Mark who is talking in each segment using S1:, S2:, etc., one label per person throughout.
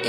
S1: Hi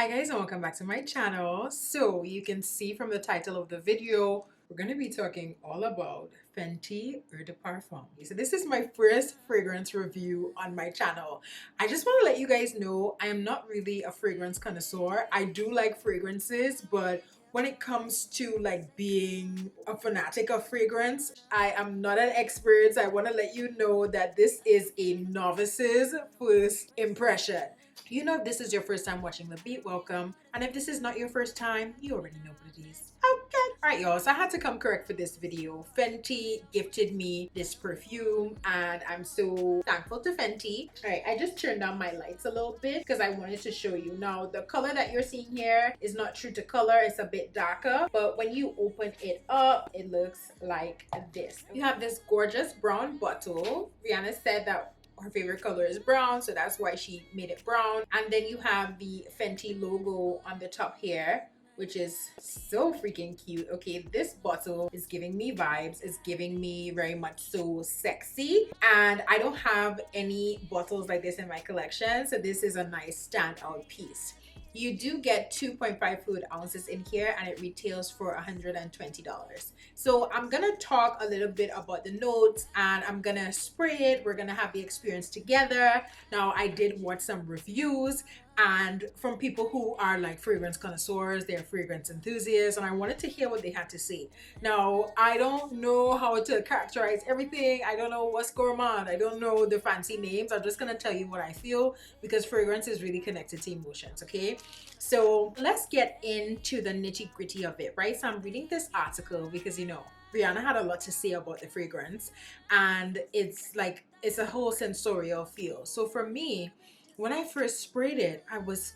S1: guys, and welcome back to my channel. So you can see from the title of the video, we're going to be talking all about Fenty Eau de Parfum. So this is my first fragrance review on my channel. I just want to let you guys know I am not really a fragrance connoisseur. I do like fragrances, but when it comes to like being a fanatic of fragrance, I am not an expert. So I want to let you know that this is a novice's first impression. You know, if this is your first time watching the beat, welcome. And if this is not your first time, you already know what it is. Okay. Alright y'all, so I had to come correct for this video. Fenty gifted me this perfume and I'm so thankful to Fenty. Alright, I just turned down my lights a little bit because I wanted to show you. Now, the color that you're seeing here is not true to color. It's a bit darker, but when you open it up, it looks like this. You have this gorgeous brown bottle. Rihanna said that her favorite color is brown, so that's why she made it brown. And then you have the Fenty logo on the top here, which is so freaking cute. Okay, this bottle is giving me vibes. It's giving me very much so sexy, and I don't have any bottles like this in my collection, so this is a nice standout piece. You do get 2.5 fluid ounces in here and it retails for $120. So I'm gonna talk a little bit about the notes and I'm gonna spray it. We're gonna have the experience together. Now, I did watch some reviews and from people who are like fragrance connoisseurs, they're fragrance enthusiasts, and I wanted to hear what they had to say. Now, I don't know how to characterize everything. I don't know what's going on. I don't know the fancy names. I'm just gonna tell you what I feel because fragrance is really connected to emotions, okay? So let's get into the nitty-gritty of it, right? So I'm reading this article because, you know, Rihanna had a lot to say about the fragrance and it's like, it's a whole sensorial feel. So for me, when I first sprayed it, I was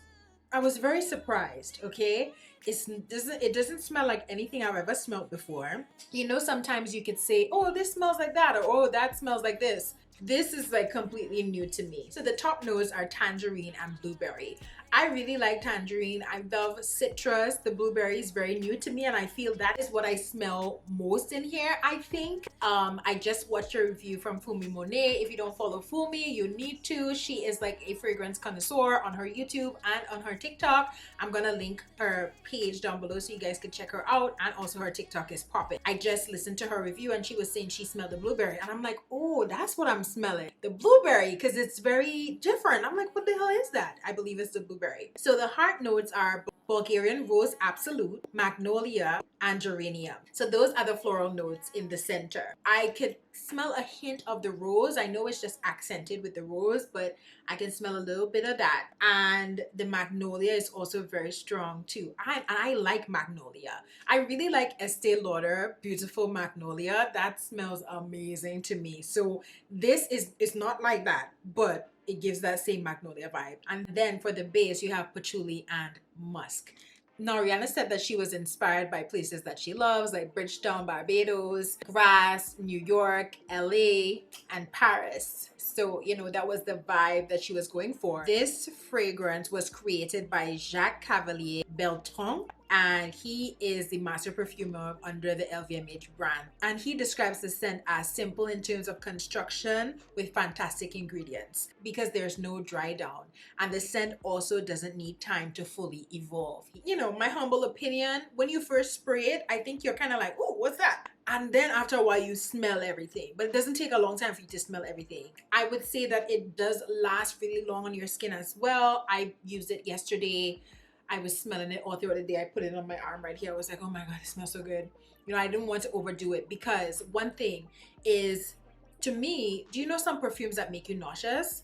S1: very surprised, okay? It doesn't smell like anything I've ever smelled before. You know, sometimes you could say, oh, this smells like that, or oh, that smells like this. This is like completely new to me. So the top notes are tangerine and blueberry. I really like tangerine. I love citrus. The blueberry is very new to me and I feel that is what I smell most in here, I think. I just watched a review from Fumi Monet. If you don't follow Fumi, you need to. She is like a fragrance connoisseur on her YouTube and on her TikTok. I'm gonna link her page down below so you guys can check her out, and also her TikTok is popping. I just listened to her review and she was saying she smelled the blueberry and I'm like, oh, that's what I'm smelling, the blueberry, because it's very different. I'm like, what the hell is that? I believe it's the blueberry. So the heart notes are Bulgarian rose absolute, magnolia, and geranium. So those are the floral notes in the center. I could smell a hint of the rose. I know it's just accented with the rose, but I can smell a little bit of that. And the magnolia is also very strong too. I like magnolia. I really like Estee Lauder Beautiful Magnolia. That smells amazing to me. So this is not like that, but it gives that same magnolia vibe. And then for the base, you have patchouli and musk. Now, Rihanna said that she was inspired by places that she loves, like Bridgetown, Barbados, Grass, New York, LA, and Paris. So, you know, that was the vibe that she was going for. This fragrance was created by Jacques Cavalier Beltran, and he is the master perfumer under the LVMH brand. And he describes the scent as simple in terms of construction with fantastic ingredients because there's no dry down. And the scent also doesn't need time to fully evolve. You know, my humble opinion, when you first spray it, I think you're kind of like, oh, what's that? And then after a while you smell everything, but it doesn't take a long time for you to smell everything. I would say that it does last really long on your skin as well. I used it yesterday. I was smelling it all throughout the day. I put it on my arm right here. I was like, oh my God, it smells so good. You know, I didn't want to overdo it because one thing is, to me, do you know some perfumes that make you nauseous?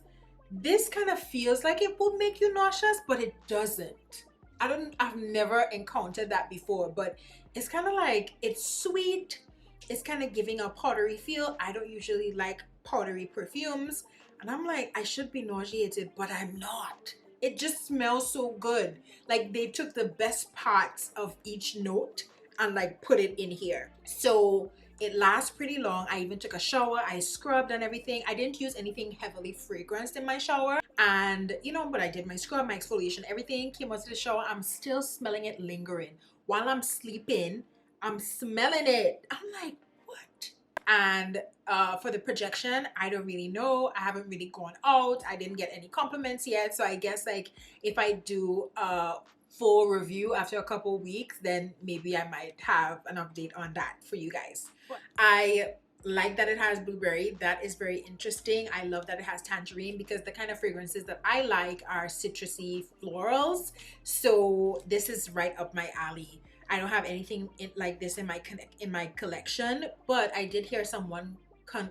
S1: This kind of feels like it would make you nauseous, but it doesn't. I've never encountered that before, but it's kind of like, it's sweet. It's kind of giving a powdery feel. I don't usually like powdery perfumes. And I'm like, I should be nauseated, but I'm not. It just smells so good. Like they took the best parts of each note and like put it in here. So it lasts pretty long. I even took a shower. I scrubbed and everything. I didn't use anything heavily fragranced in my shower. And you know, but I did my scrub, my exfoliation, everything came out of the shower. I'm still smelling it lingering. While I'm sleeping, I'm smelling it. I'm like, what? And for the projection, I don't really know. I haven't really gone out. I didn't get any compliments yet. So I guess like if I do a full review after a couple weeks, then maybe I might have an update on that for you guys. I like that it has blueberry. That is very interesting. I love that it has tangerine because the kind of fragrances that I like are citrusy florals. So this is right up my alley. I don't have anything like this in my collection, but I did hear someone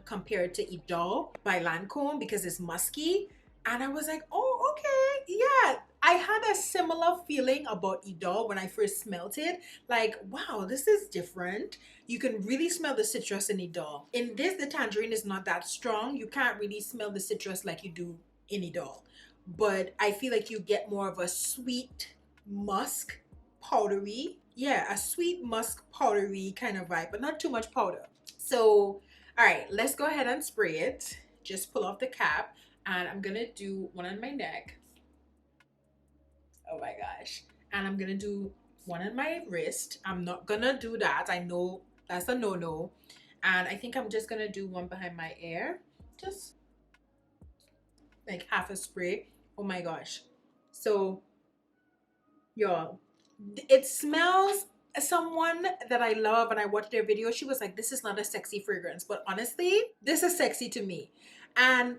S1: compare it to Idol by Lancome because it's musky, and I was like, oh, okay, yeah. I had a similar feeling about Idol when I first smelled it. Like, wow, this is different. You can really smell the citrus in Idol. In this, the tangerine is not that strong. You can't really smell the citrus like you do in Idol. But I feel like you get more of a sweet musk, powdery. Yeah, a sweet musk powdery kind of vibe, but not too much powder. So, all right, let's go ahead and spray it. Just pull off the cap, and I'm gonna do one on my neck. Oh my gosh. And I'm gonna do one on my wrist. I'm not gonna do that. I know that's a no-no. And I think I'm just gonna do one behind my ear. Just like half a spray. Oh my gosh. So, y'all, it smells. Someone that I love and I watched their video, she was like, this is not a sexy fragrance. But honestly, this is sexy to me. And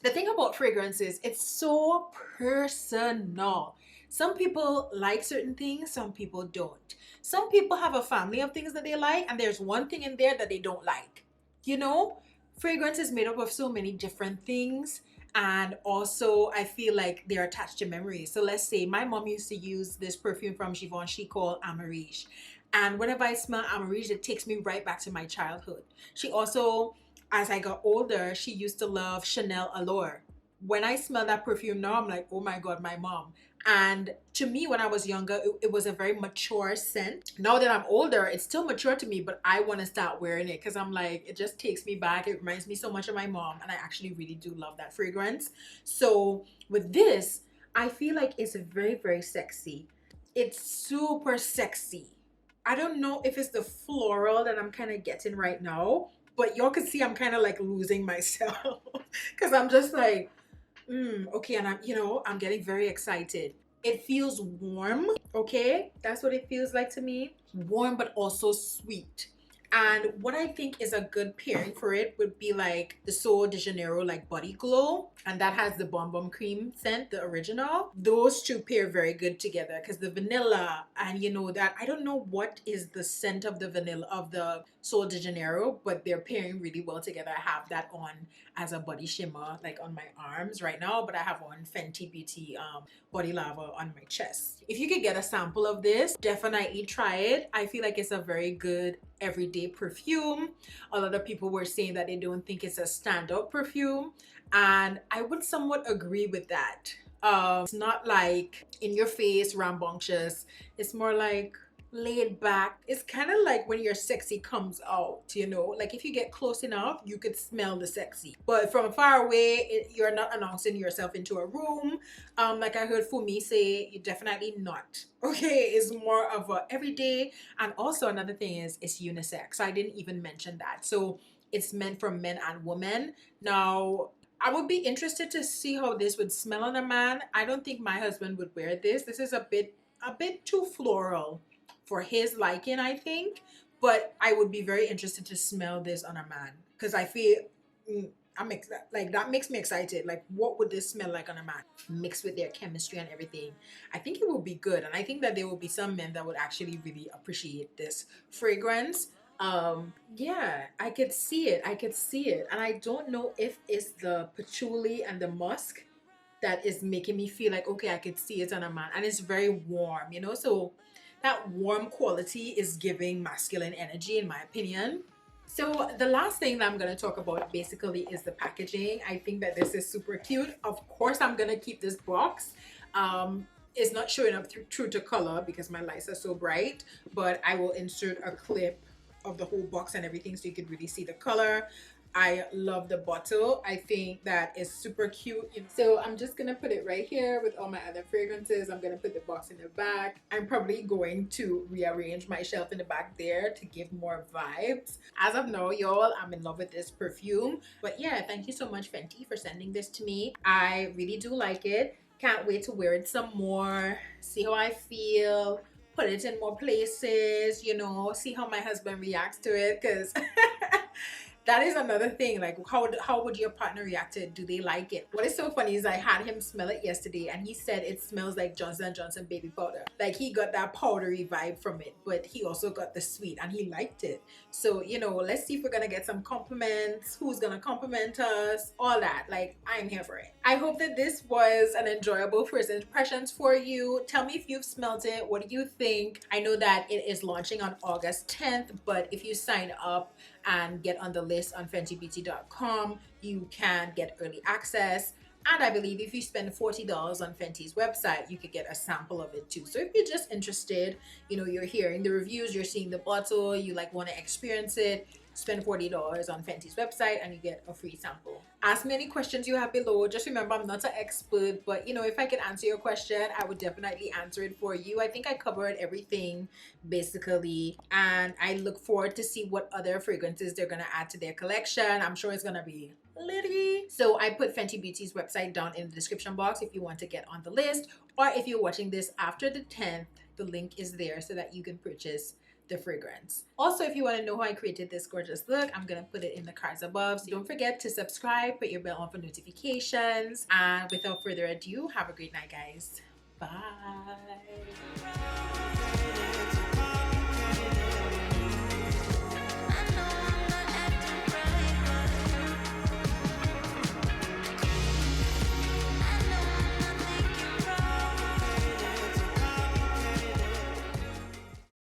S1: the thing about fragrances, it's so personal. Some people like certain things, some people don't. Some people have a family of things that they like, and there's one thing in there that they don't like. You know, fragrance is made up of so many different things. And also, I feel like they're attached to memories. So let's say my mom used to use this perfume from Givenchy called Amarish. And whenever I smell Amarish, it takes me right back to my childhood. She also, as I got older, she used to love Chanel Allure. When I smell that perfume now, I'm like, oh my God, my mom. And to me, when I was younger, it was a very mature scent. Now that I'm older, it's still mature to me, but I want to start wearing it because I'm like, it just takes me back. It reminds me so much of my mom, and I actually really do love that fragrance. So with this, I feel like it's very, very sexy. It's super sexy. I don't know if it's the floral that I'm kind of getting right now, but y'all can see I'm kind of like losing myself because I'm just like, okay, and I'm getting very excited. It feels warm, okay? That's what it feels like to me. Warm, but also sweet. And what I think is a good pairing for it would be like the Sol de Janeiro like Body Glow. And that has the Bum Bum Cream scent, the original. Those two pair very good together because the vanilla and that, I don't know what is the scent of the vanilla of the Sol de Janeiro, but they're pairing really well together. I have that on as a body shimmer like on my arms right now, but I have on Fenty Beauty Body Lava on my chest. If you could get a sample of this, definitely try it. I feel like it's a very good everyday perfume. A lot of people were saying that they don't think it's a standout perfume, and I would somewhat agree with that. It's not like in your face, rambunctious. It's more like laid back. It's kind of like when your sexy comes out, like if you get close enough, you could smell the sexy. But from far away, you're not announcing yourself into a room. Like I heard Fumi say, you definitely not. Okay, it's more of a everyday. And also another thing is it's unisex. I didn't even mention that. So it's meant for men and women. Now, I would be interested to see how this would smell on a man. I don't think my husband would wear this. This is a bit too floral for his liking, I think. But I would be very interested to smell this on a man because I feel like that makes me excited. Like, what would this smell like on a man mixed with their chemistry and everything? I think it would be good, and I think that there will be some men that would actually really appreciate this fragrance. Yeah, I could see it. And I don't know if it's the patchouli and the musk that is making me feel like, okay, I could see it on a man. And it's very warm, so that warm quality is giving masculine energy, in my opinion. So the last thing that I'm going to talk about basically is the packaging. I think that this is super cute. Of course, I'm going to keep this box. It's not showing up true to color because my lights are so bright, but I will insert a clip of the whole box and everything so you can really see the color. I love the bottle. I think that is super cute. So I'm just gonna put it right here with all my other fragrances. I'm gonna put the box in the back. I'm probably going to rearrange my shelf in the back there to give more vibes. As of now, y'all, I'm in love with this perfume. But yeah, thank you so much, Fenty, for sending this to me. I really do like it. Can't wait to wear it some more, see how I feel, put it in more places, you know, see how my husband reacts to it, because that is another thing. Like, how would your partner react to it? Do they like it? What is so funny is I had him smell it yesterday and he said it smells like Johnson & Johnson baby powder. Like, he got that powdery vibe from it, but he also got the sweet and he liked it. So, you know, let's see if we're gonna get some compliments, who's gonna compliment us, all that. Like, I'm here for it. I hope that this was an enjoyable first impressions for you. Tell me if you've smelled it. What do you think? I know that it is launching on August 10th, but if you sign up and get on the list on fentybeauty.com, you can get early access. And I believe if you spend $40 on Fenty's website, you could get a sample of it too. So if you're just interested, you know, you're hearing the reviews, you're seeing the bottle, you like want to experience it, spend $40 on Fenty's website and you get a free sample. Ask me any questions you have below. Just remember, I'm not an expert, but you know, if I could answer your question, I would definitely answer it for you. I think I covered everything basically, and I look forward to see what other fragrances they're gonna add to their collection. I'm sure it's gonna be litty. So I put Fenty Beauty's website down in the description box if you want to get on the list, or if you're watching this after the 10th, the link is there so that you can purchase the fragrance. Also, if you want to know how I created this gorgeous look, I'm gonna put it in the cards above. So don't forget to subscribe, put your bell on for notifications, and without further ado, have a great night, guys. Bye.